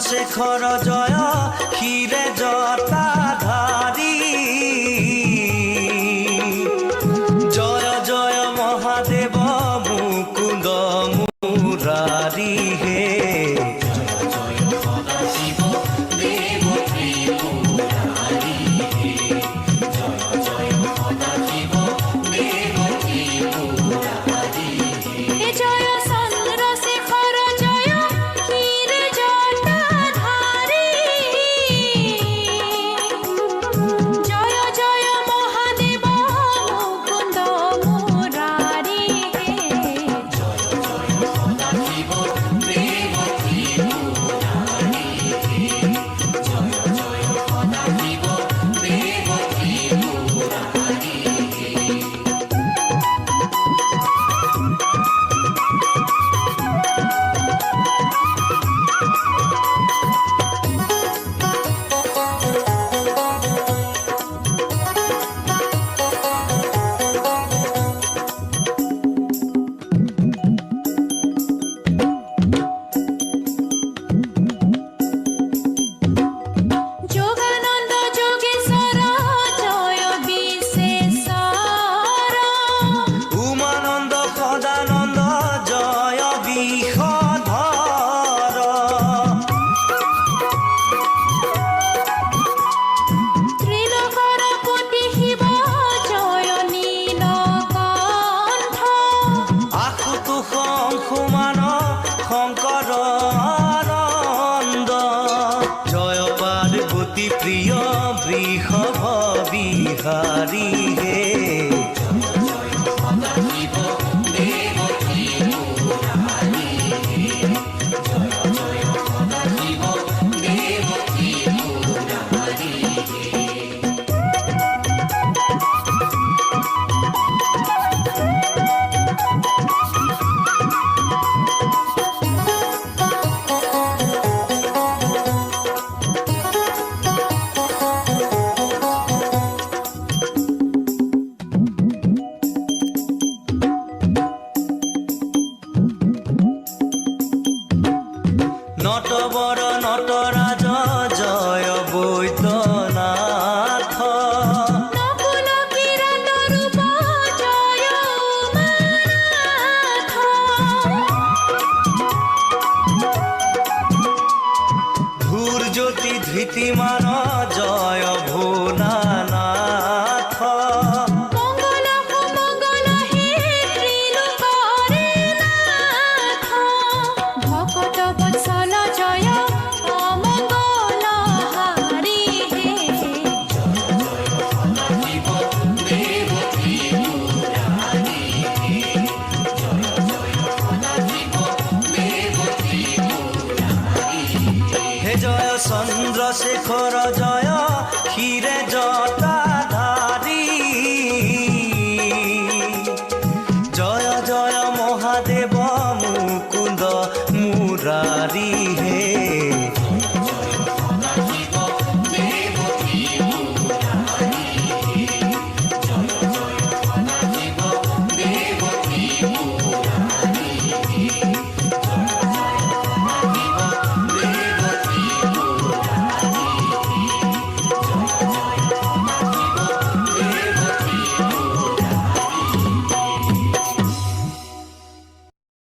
চন্দ্রশেখর জয় ক্ষীরে জটাধারী জয় জয় মহাদেব মুকুন্দ মুরারি হে শঙ্কর আনন্দ জয় পার্বতী প্রিয় বৃষভ বিহারী হে নটবর নটরাজ জয় বৈদ্যনাথ নকুল কিরাত রূপ জয় উমানাথ ধূর্জ্যোতি ধৃতিমান জয় ভোলানাথ মঙ্গল মঙ্গল হে ত্রিলোকরে নাথ ভকত বৎসল জয় অমঙ্গল হারি হে হে জয় চন্দ্রশেখর জয়